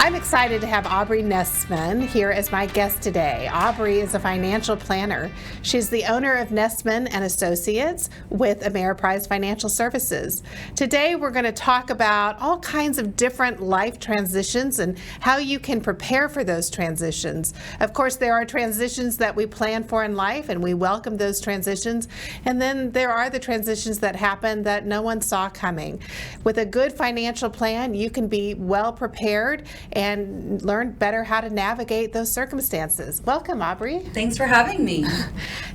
I'm excited to have Aubrey Nestman here as my guest today. Aubrey is a financial planner. She's the owner of Nestman and Associates with Ameriprise Financial Services. Today we're going to talk about all kinds of different life transitions and how you can prepare for those transitions. Of course, there are transitions that we plan for in life and we welcome those transitions. And then there are the transitions that happen that no one saw coming. With a good financial plan, you can be well prepared and learn better how to navigate those circumstances. Welcome, Aubrey. Thanks for having me.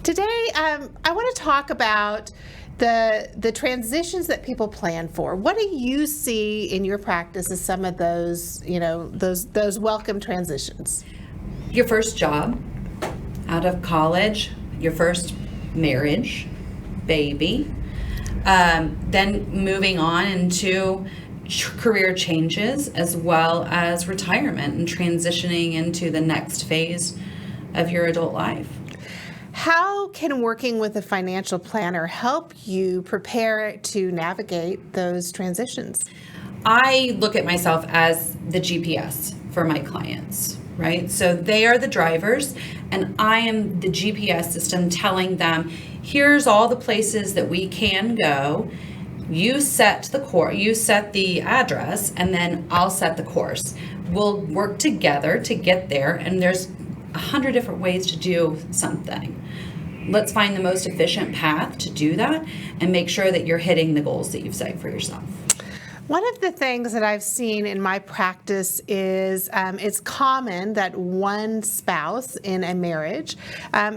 Today, I want to talk about the transitions that people plan for. What do you see in your practice as some of those, those welcome transitions? Your first job, out of college, your first marriage, baby, then moving on into career changes, as well as retirement and transitioning into the next phase of your adult life. How can working with a financial planner help you prepare to navigate those transitions? I look at myself as the GPS for my clients, right? So they are the drivers, and I am the GPS system telling them, here's all the places that we can go. You set the address, and then I'll set the course. We'll work together to get there, and there's 100 different ways to do something. Let's find the most efficient path to do that and make sure that you're hitting the goals that you've set for yourself. One of the things that I've seen in my practice is it's common that one spouse in a marriage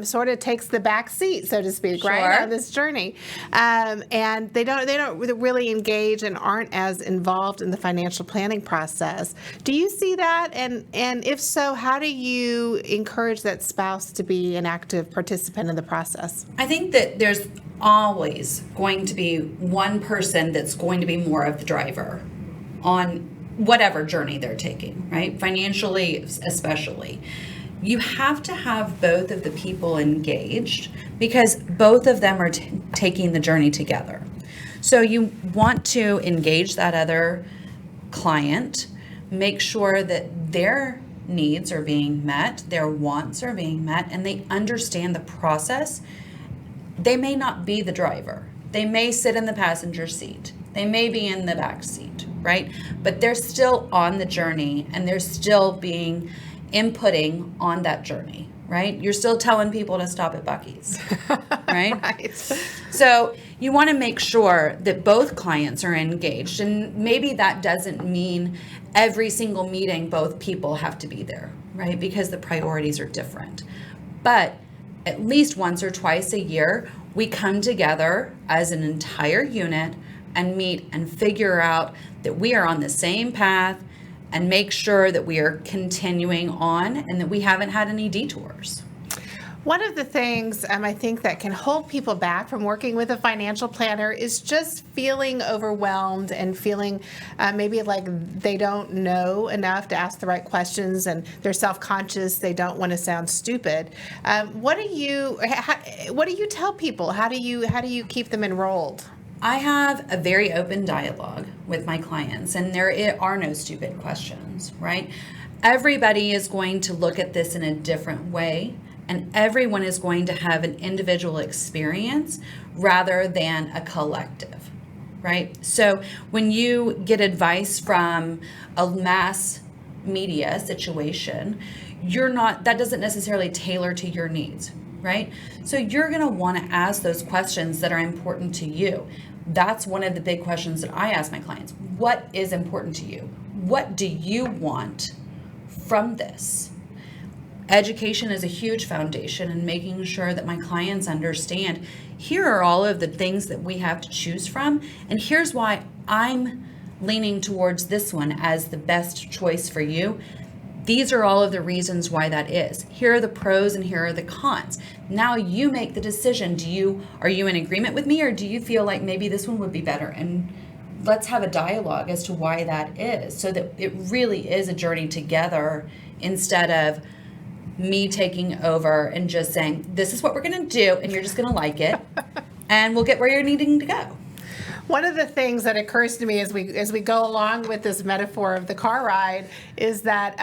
sort of takes the back seat, so to speak, Sure. right, on this journey, and they don't really engage and aren't as involved in the financial planning process. Do you see that? And if so, how do you encourage that spouse to be an active participant in the process? I think that there's always going to be one person that's going to be more of the driver on whatever journey they're taking, right? Financially, especially. You have to have both of the people engaged because both of them are taking the journey together. So you want to engage that other client, make sure that their needs are being met, their wants are being met, and they understand the process. They may not be the driver. They may sit in the passenger seat. They may be in the back seat, right? But they're still on the journey and they're still being inputting on that journey, right? You're still telling people to stop at Buc-ee's, right? Right. So you want to make sure that both clients are engaged. And maybe that doesn't mean every single meeting both people have to be there, right? Because the priorities are different. But at least once or twice a year, we come together as an entire unit and meet and figure out that we are on the same path and make sure that we are continuing on and that we haven't had any detours. One of the things I think that can hold people back from working with a financial planner is just feeling overwhelmed and feeling maybe like they don't know enough to ask the right questions and they're self-conscious. They don't want to sound stupid. What do you tell people? How do you keep them enrolled? I have a very open dialogue with my clients, and there are no stupid questions, right? Everybody is going to look at this in a different way. And everyone is going to have an individual experience rather than a collective, right? So when you get advice from a mass media situation, that doesn't necessarily tailor to your needs, right? So you're going to want to ask those questions that are important to you. That's one of the big questions that I ask my clients. What is important to you? What do you want from this? Education is a huge foundation, and making sure that my clients understand here are all of the things that we have to choose from, and here's why I'm leaning towards this one as the best choice for you. These are all of the reasons why that is. Here are the pros and here are the cons. Now you make the decision. Are you in agreement with me, or do you feel like maybe this one would be better? And let's have a dialogue as to why that is, so that it really is a journey together instead of me taking over and just saying, this is what we're going to do, and you're just going to like it, and we'll get where you're needing to go. One of the things that occurs to me as we go along with this metaphor of the car ride is that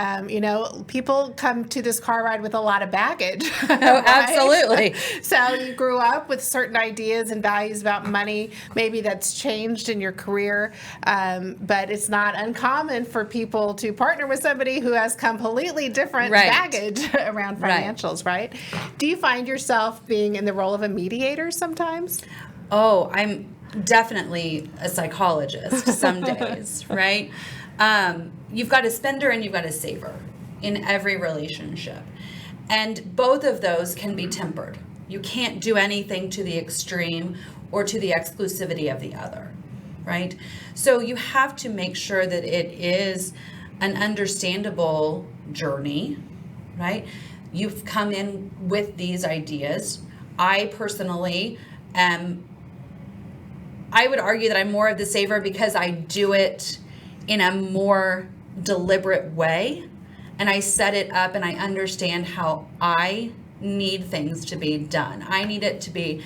people come to this car ride with a lot of baggage. Oh, absolutely. So you grew up with certain ideas and values about money. Maybe that's changed in your career, but it's not uncommon for people to partner with somebody who has completely different baggage around financials. Right? Do you find yourself being in the role of a mediator sometimes? Oh, I'm definitely a psychologist some days, right? You've got a spender and you've got a saver in every relationship. And both of those can be tempered. You can't do anything to the extreme or to the exclusivity of the other, right? So you have to make sure that it is an understandable journey, right? You've come in with these ideas. I personally I would argue that I'm more of the saver because I do it in a more deliberate way, and I set it up and I understand how I need things to be done. I need it to be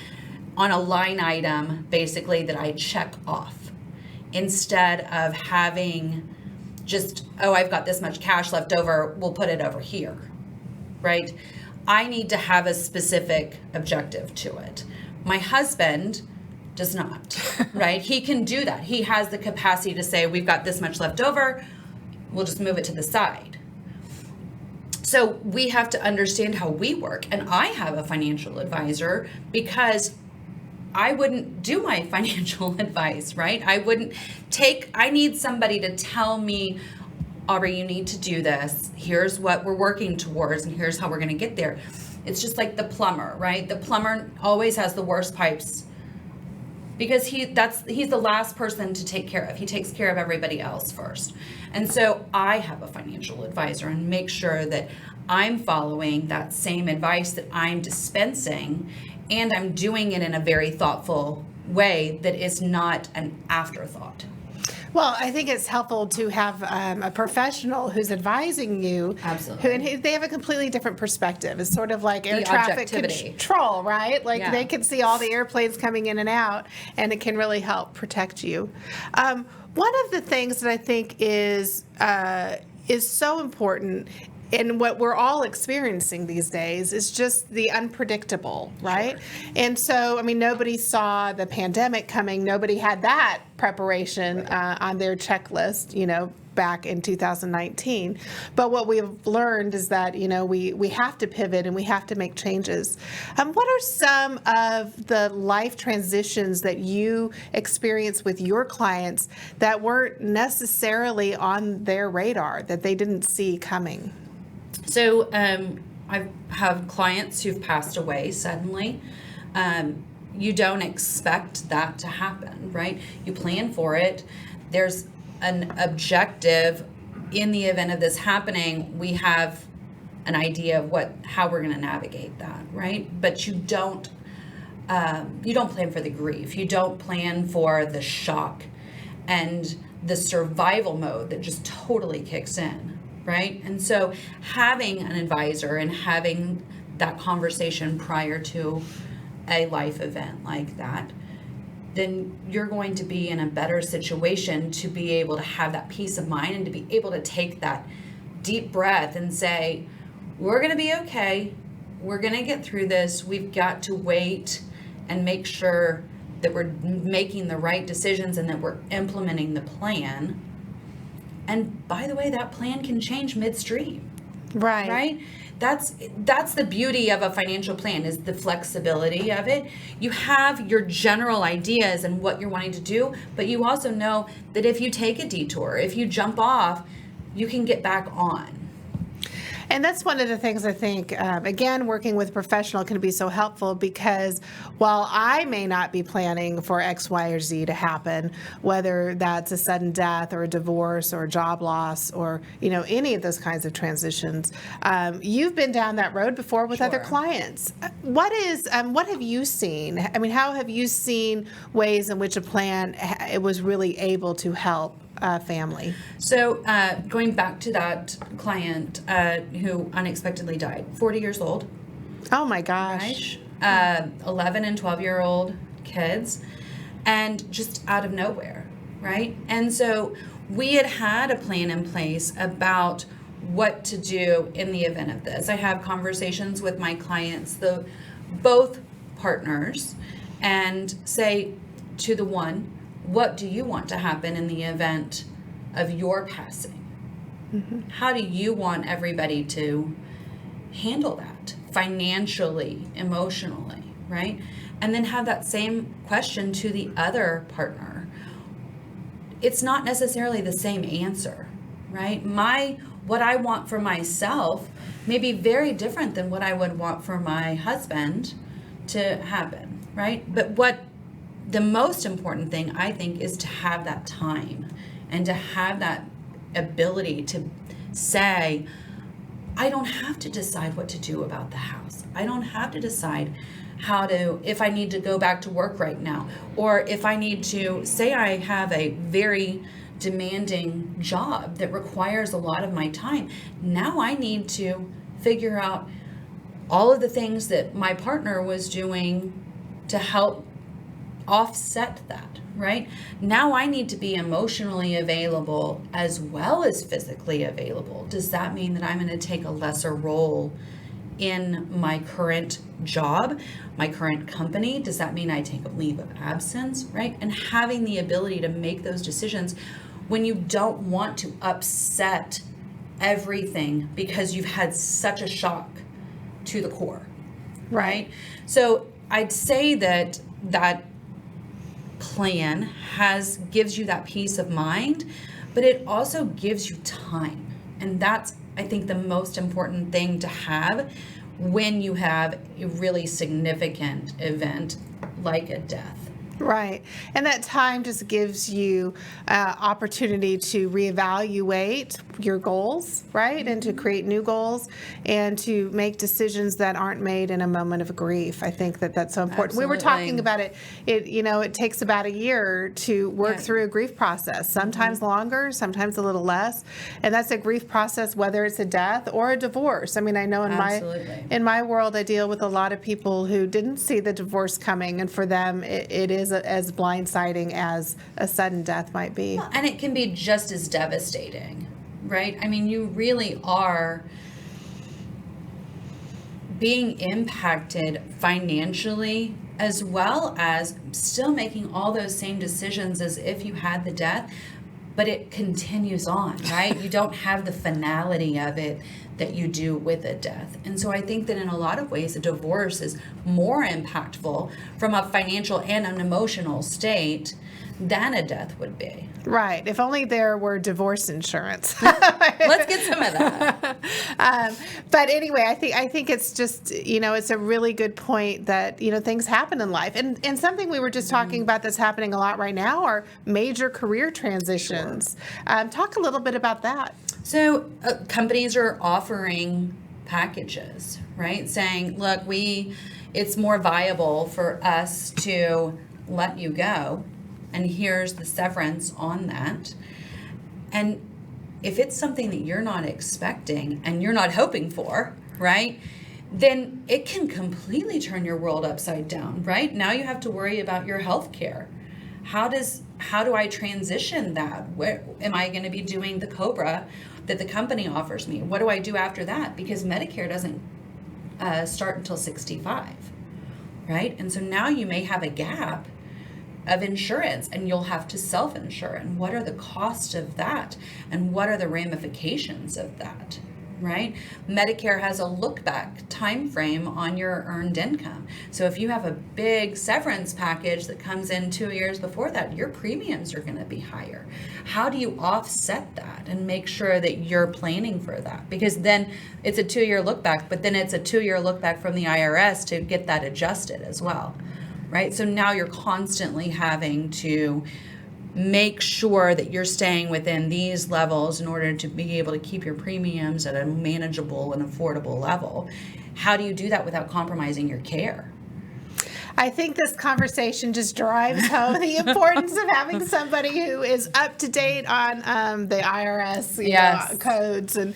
on a line item, basically, that I check off, instead of having just, I've got this much cash left over, we'll put it over here, right? I need to have a specific objective to it. My husband does not, right? He can do that. He has the capacity to say, we've got this much left over, we'll just move it to the side. So we have to understand how we work. And I have a financial advisor because I wouldn't do my financial advice, right? I need somebody to tell me, Aubrey, you need to do this. Here's what we're working towards, and here's how we're going to get there. It's just like the plumber, right? The plumber always has the worst pipes because he's the last person to take care of. He takes care of everybody else first. And so I have a financial advisor and make sure that I'm following that same advice that I'm dispensing, and I'm doing it in a very thoughtful way that is not an afterthought. Well, I think it's helpful to have a professional who's advising you. Absolutely. And they have a completely different perspective. It's sort of like air The traffic objectivity. control, right? Like Yeah. they can see all the airplanes coming in and out, and it can really help protect you. One of the things that I think is so important, and what we're all experiencing these days, is just the unpredictable, right? Sure. And so, nobody saw the pandemic coming. Nobody had that preparation on their checklist, back in 2019. But what we've learned is that, we have to pivot and we have to make changes. What are some of the life transitions that you experience with your clients that weren't necessarily on their radar, that they didn't see coming? So I have clients who've passed away suddenly. You don't expect that to happen, right? You plan for it. There's an objective. In the event of this happening, we have an idea of how we're going to navigate that, right? But you don't plan for the grief. You don't plan for the shock and the survival mode that just totally kicks in. Right? And so having an advisor and having that conversation prior to a life event like that, then you're going to be in a better situation to be able to have that peace of mind and to be able to take that deep breath and say, we're going to be okay. We're going to get through this. We've got to wait and make sure that we're making the right decisions and that we're implementing the plan. And by the way, that plan can change midstream. Right? That's the beauty of a financial plan, is the flexibility of it. You have your general ideas and what you're wanting to do, but you also know that if you take a detour, if you jump off, you can get back on. And that's one of the things I think, again, working with a professional can be so helpful, because while I may not be planning for X, Y, or Z to happen, whether that's a sudden death or a divorce or a job loss or, any of those kinds of transitions, you've been down that road before with other clients. What have you seen? How have you seen ways in which a plan it was really able to help family? So going back to that client who unexpectedly died, 40 years old. Oh my gosh. Right? 11 and 12-year-old kids. and just out of nowhere, right? And so we had a plan in place about what to do in the event of this. I have conversations with my clients, both partners, and say to the one, what do you want to happen in the event of your passing? Mm-hmm. How do you want everybody to handle that financially, emotionally, right? And then have that same question to the other partner. It's not necessarily the same answer, right? What I want for myself may be very different than what I would want for my husband to happen, right? But what the most important thing, I think, is to have that time and to have that ability to say, I don't have to decide what to do about the house. I don't have to decide if I need to go back to work right now, or if I need to, say I have a very demanding job that requires a lot of my time. Now I need to figure out all of the things that my partner was doing to help offset that, right? Now I need to be emotionally available as well as physically available. Does that mean that I'm going to take a lesser role in my current job, my current company? Does that mean I take a leave of absence, right? And having the ability to make those decisions when you don't want to upset everything because you've had such a shock to the core, right? So I'd say that plan gives you that peace of mind, but it also gives you time. And that's, I think, the most important thing to have when you have a really significant event like a death. Right. And that time just gives you opportunity to reevaluate your goals, right? Mm-hmm. And to create new goals and to make decisions that aren't made in a moment of grief. I think that's so important. Absolutely. We were talking about it. It takes about a year to work through a grief process, sometimes longer, sometimes a little less. And that's a grief process, whether it's a death or a divorce. I mean, I know in my world, I deal with a lot of people who didn't see the divorce coming. And for them, it is as blindsiding as a sudden death might be. Well, and it can be just as devastating, right? I mean, you really are being impacted financially as well as still making all those same decisions as if you had the death, but it continues on, right? You don't have the finality of it that you do with a death. And so I think that in a lot of ways, a divorce is more impactful from a financial and an emotional state than a death would be. Right. If only there were divorce insurance. Let's get some of that. But anyway, I think it's just, it's a really good point that, things happen in life. And something we were just talking about that's happening a lot right now are major career transitions. Sure. Talk a little bit about that. So companies are offering packages, right? Saying, look, it's more viable for us to let you go, and here's the severance on that. And if it's something that you're not expecting and you're not hoping for, right, then it can completely turn your world upside down, right? Now you have to worry about your health care. How do I transition that? Where am I going to be doing the COBRA that the company offers me? What do I do after that? Because Medicare doesn't start until 65, right? And so now you may have a gap of insurance and you'll have to self-insure. And what are the costs of that? And what are the ramifications of that? Right? Medicare has a look-back time frame on your earned income. So if you have a big severance package that comes in 2 years before that, your premiums are going to be higher. How do you offset that and make sure that you're planning for that? Because then it's a 2-year look-back, but then it's a 2-year look-back from the IRS to get that adjusted as well. Right? So now you're constantly having to make sure that you're staying within these levels in order to be able to keep your premiums at a manageable and affordable level. How do you do that without compromising your care? I think this conversation just drives home the importance of having somebody who is up to date on the IRS codes and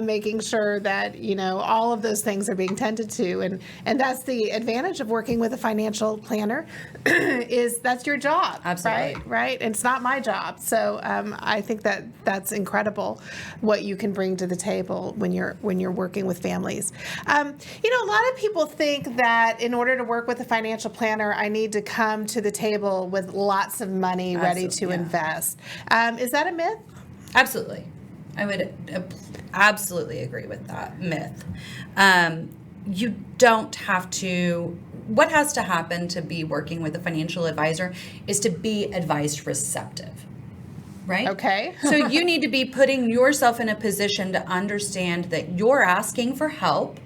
making sure that, all of those things are being tended to. And that's the advantage of working with a financial planner is that's your job. Absolutely. Right? And it's not my job. So I think that's incredible what you can bring to the table when you're working with families. A lot of people think that in order to work with a financial planner, I need to come to the table with lots of money ready to invest. Is that a myth? Absolutely. I would absolutely agree with that myth. You don't have to. What has to happen to be working with a financial advisor is to be advised receptive. Right? Okay. So you need to be putting yourself in a position to understand that you're asking for help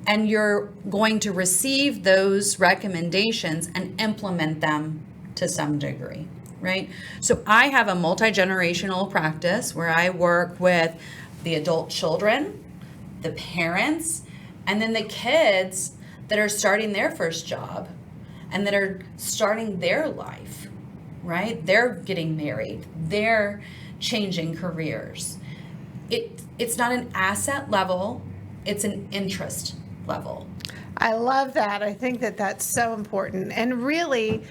and you're going to receive those recommendations and implement them to some degree, right? So I have a multi-generational practice where I work with the adult children, the parents, and then the kids that are starting their first job and that are starting their life, right? They're getting married. They're changing careers. It's not an asset level. It's an interest level. I love that. I think that that's so important. And really,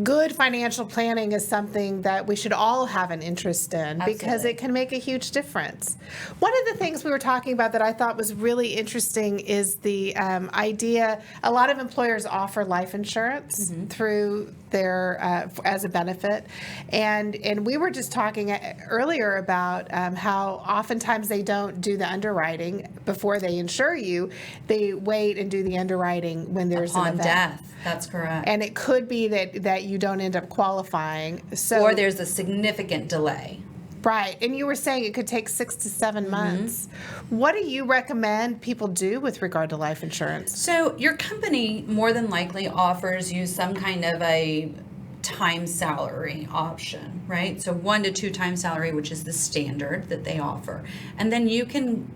good financial planning is something that we should all have an interest in. Absolutely. Because it can make a huge difference. One of the things we were talking about that I thought was really interesting is the idea, a lot of employers offer life insurance through their as a benefit, and we were just talking earlier about how oftentimes they don't do the underwriting before they insure you. They wait and do the underwriting when there's an event. Death. That's correct. And it could be that you don't end up qualifying. Or there's a significant delay. Right. And you were saying it could take 6 to 7 months. What do you recommend people do with regard to life insurance? So your company more than likely offers you some kind of a time salary option, right? So 1 to 2 times salary, which is the standard that they offer. And then you can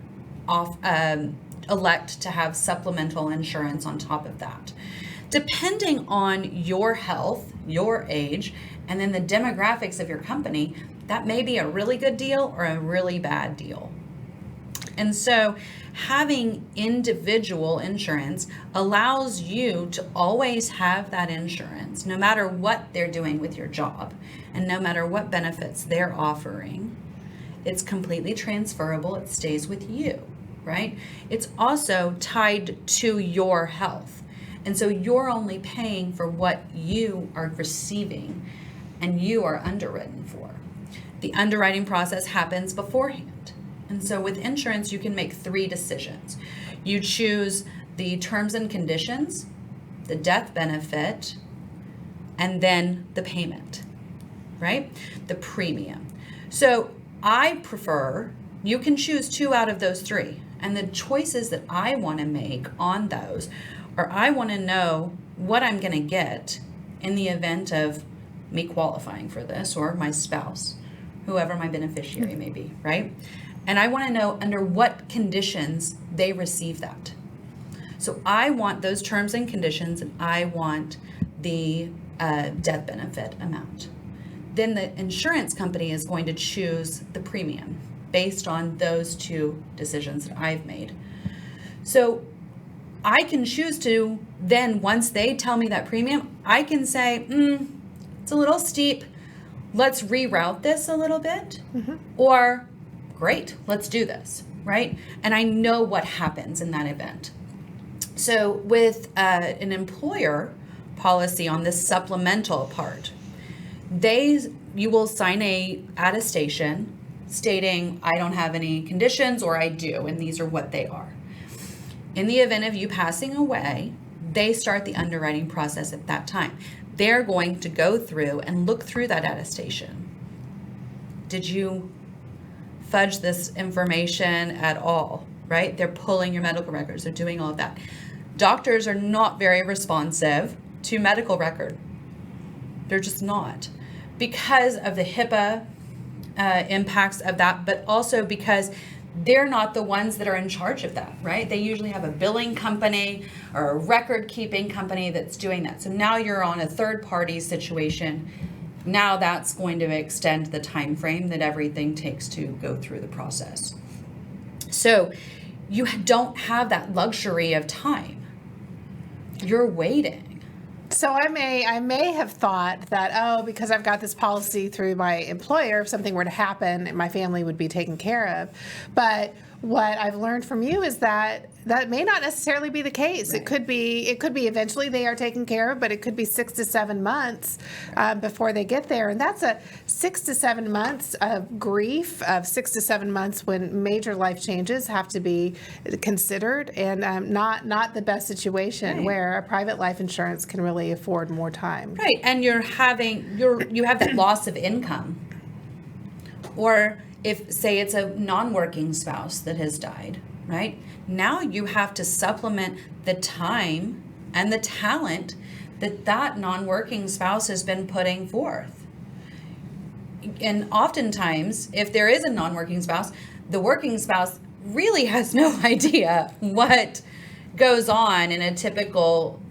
elect to have supplemental insurance on top of that. Depending on your health, your age, and then the demographics of your company, that may be a really good deal or a really bad deal. And so having individual insurance allows you to always have that insurance, no matter what they're doing with your job and no matter what benefits they're offering. It's completely transferable. It stays with you, right? It's also tied to your health. And so you're only paying for what you are receiving and you are underwritten for. The underwriting process happens beforehand. And so with insurance, you can make 3 decisions. You choose the terms and conditions, the death benefit, and then the payment, right? The premium. So I prefer, you can choose 2 out of those 3. And the choices that I want to make on those are I want to know what I'm going to get in the event of me qualifying for this or my spouse, whoever my beneficiary may be, right? And I want to know under what conditions they receive that. So I want those terms and conditions, and I want the death benefit amount. Then the insurance company is going to choose the premium based on those 2 decisions that I've made. So I can choose to then, once they tell me that premium, I can say, it's a little steep. Let's reroute this a little bit. Or, great, let's do this, right? And I know what happens in that event. So with an employer policy on this supplemental part, you will sign a attestation stating I don't have any conditions or I do, and these are what they are. In the event of you passing away, they start the underwriting process at that time. They're going to go through and look through that attestation. Did you fudge this information at all, right? They're pulling your medical records. They're doing all of that. Doctors are not very responsive to medical record. They're just not, because of the HIPAA impacts of that, but also because they're not the ones that are in charge of that, right? They usually have a billing company or a record keeping company that's doing that. So now you're on a third party situation. Now that's going to extend the time frame that everything takes to go through the process. So you don't have that luxury of time. You're waiting. So I may have thought that, oh, because I've got this policy through my employer, if something were to happen, my family would be taken care of. But what I've learned from you is that may not necessarily be the case. Right. It could be eventually they are taken care of, but it could be 6 to 7 months before they get there. And that's a 6 to 7 months of grief, of 6 to 7 months when major life changes have to be considered, and not the best situation where a private life insurance can really afford more time. Right, and you have that loss of income, or if, say, it's a non-working spouse that has died, right? Now you have to supplement the time and the talent that non-working spouse has been putting forth. And oftentimes, if there is a non-working spouse, the working spouse really has no idea what goes on in a typical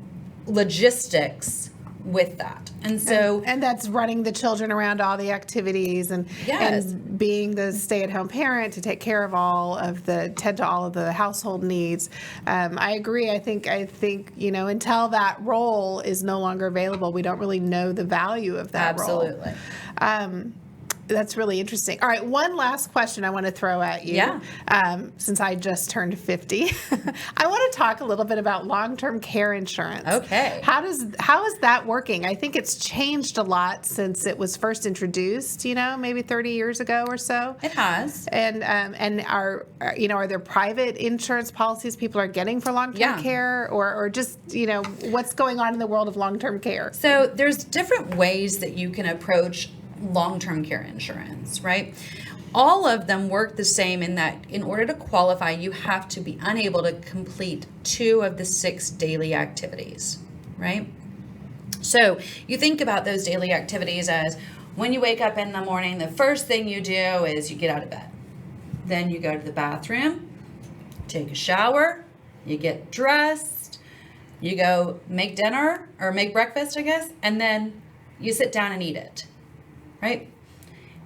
logistics with that. And so and that's running the children around all the activities and being the stay-at-home parent to take care of tend to all of the household needs. I agree. I think until that role is no longer available, we don't really know the value of that role. Absolutely. That's really interesting. All right, one last question I want to throw at you. Yeah. Since I just turned 50, I want to talk a little bit about long-term care insurance. Okay. How is that working? I think it's changed a lot since it was first introduced. Maybe 30 years ago or so. It has. And are there private insurance policies people are getting for long-term care, or just what's going on in the world of long-term care? So there's different ways that you can approach long-term care insurance, right? All of them work the same in that in order to qualify, you have to be unable to complete 2 of the 6 daily activities, right? So you think about those daily activities as when you wake up in the morning, the first thing you do is you get out of bed. Then you go to the bathroom, take a shower, you get dressed, you go make dinner or make breakfast, I guess, and then you sit down and eat it. Right?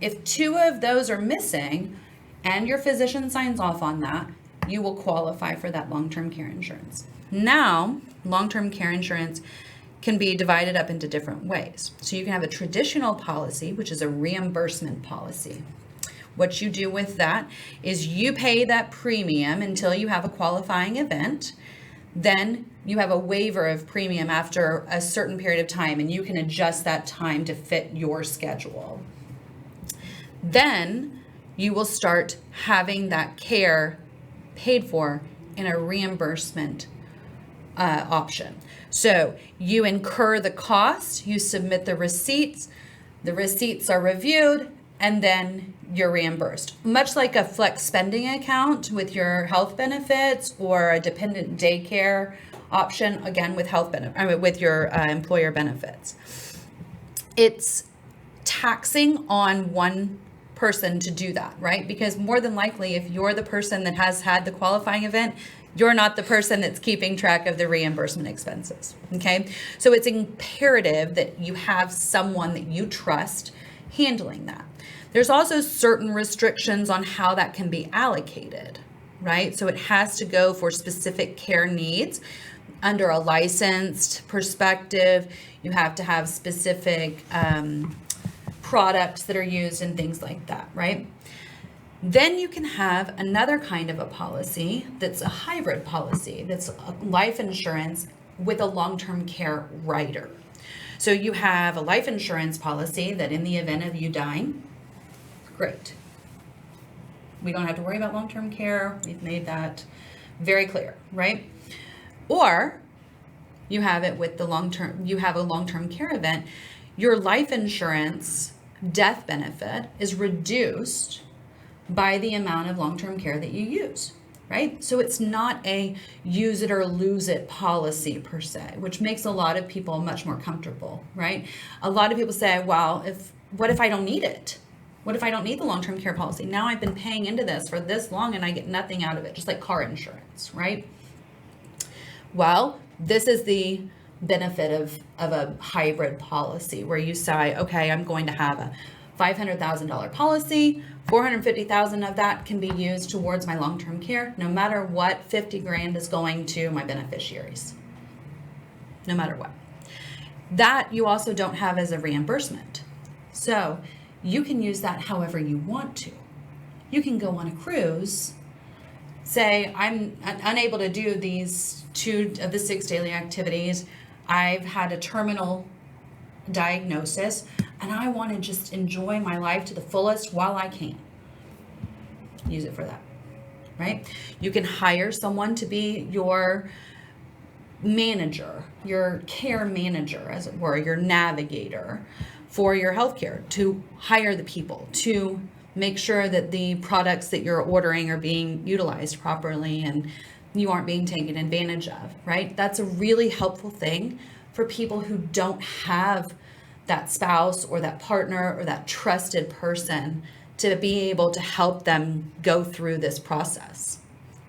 If 2 of those are missing and your physician signs off on that, you will qualify for that long-term care insurance. Now, long-term care insurance can be divided up into different ways. So you can have a traditional policy, which is a reimbursement policy. What you do with that is you pay that premium until you have a qualifying event. Then you have a waiver of premium after a certain period of time, and you can adjust that time to fit your schedule. Then you will start having that care paid for in a reimbursement option. So you incur the cost, you submit the receipts are reviewed, and then you're reimbursed. Much like a flex spending account with your health benefits or a dependent daycare option, again with with your employer benefits. It's taxing on one person to do that, right? Because more than likely, if you're the person that has had the qualifying event, you're not the person that's keeping track of the reimbursement expenses, okay? So it's imperative that you have someone that you trust handling that. There's also certain restrictions on how that can be allocated, right? So it has to go for specific care needs. Under a licensed perspective, you have to have specific products that are used and things like that, right? Then you can have another kind of a policy that's a hybrid policy, that's a life insurance with a long-term care rider. So you have a life insurance policy that in the event of you dying, great. We don't have to worry about long-term care. We've made that very clear, right? Or you have it with you have a long-term care event. Your life insurance death benefit is reduced by the amount of long-term care that you use, right? So it's not a use it or lose it policy per se, which makes a lot of people much more comfortable, right? A lot of people say, well, what if I don't need it? What if I don't need the long-term care policy? Now I've been paying into this for this long and I get nothing out of it, just like car insurance, right? Well, this is the benefit of a hybrid policy where you say, okay, I'm going to have a $500,000 policy, $450,000 of that can be used towards my long-term care, no matter what. 50 grand is going to my beneficiaries, no matter what. That you also don't have as a reimbursement. So you can use that however you want to. You can go on a cruise, say, I'm unable to do these 2 of the 6 daily activities. I've had a terminal diagnosis and I want to just enjoy my life to the fullest while I can. Use it for that, right? You can hire someone to be your manager, your care manager, as it were, your navigator for your healthcare, to hire the people, to make sure that the products that you're ordering are being utilized properly and you aren't being taken advantage of, right? That's a really helpful thing for people who don't have that spouse or that partner or that trusted person to be able to help them go through this process,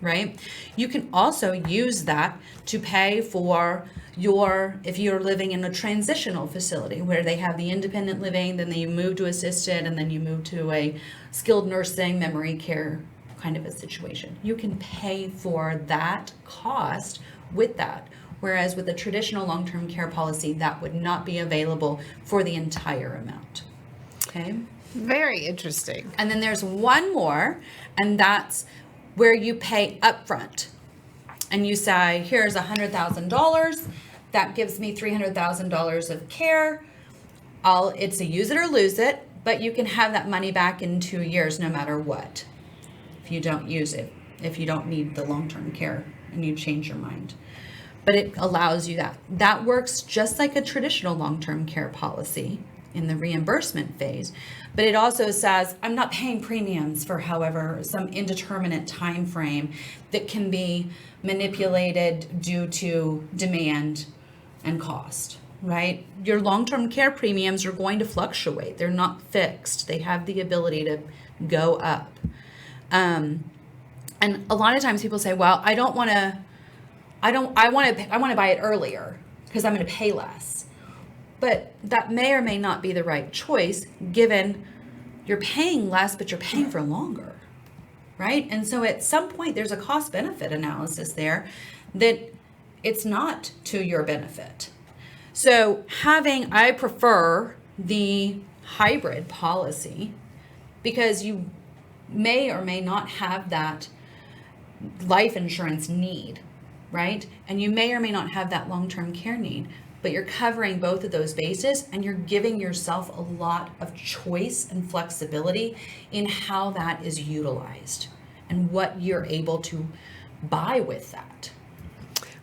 right? You can also use that to pay for if you're living in a transitional facility where they have the independent living, then you move to assisted, and then you move to a skilled nursing, memory care kind of a situation. You can pay for that cost with that. Whereas with a traditional long-term care policy, that would not be available for the entire amount. Okay? Very interesting. And then there's one more, and that's where you pay upfront. And you say, here's $100,000. That gives me $300,000 of care. It's a use it or lose it, but you can have that money back in 2 years no matter what. If you don't use it, if you don't need the long-term care and you change your mind. But it allows you that. That works just like a traditional long-term care policy in the reimbursement phase. But it also says, I'm not paying premiums for however some indeterminate time frame that can be manipulated due to demand and cost, right? Your long-term care premiums are going to fluctuate. They're not fixed. They have the ability to go up. And a lot of times people say, well, I want to buy it earlier because I'm going to pay less. But that may or may not be the right choice given you're paying less, but you're paying for longer, right? And so at some point there's a cost benefit analysis there that it's not to your benefit. So I prefer the hybrid policy because you may or may not have that life insurance need, right? And you may or may not have that long-term care need, but you're covering both of those bases and you're giving yourself a lot of choice and flexibility in how that is utilized and what you're able to buy with that.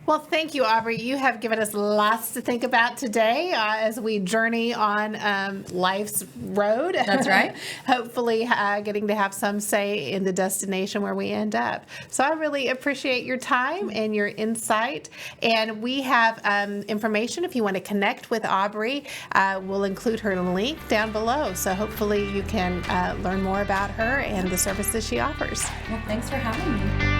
Well, thank you, Aubrey. You have given us lots to think about today as we journey on life's road. That's right. Hopefully getting to have some say in the destination where we end up. So I really appreciate your time and your insight. And we have information if you want to connect with Aubrey. We'll include her link down below. So hopefully you can learn more about her and the services she offers. Well, thanks for having me.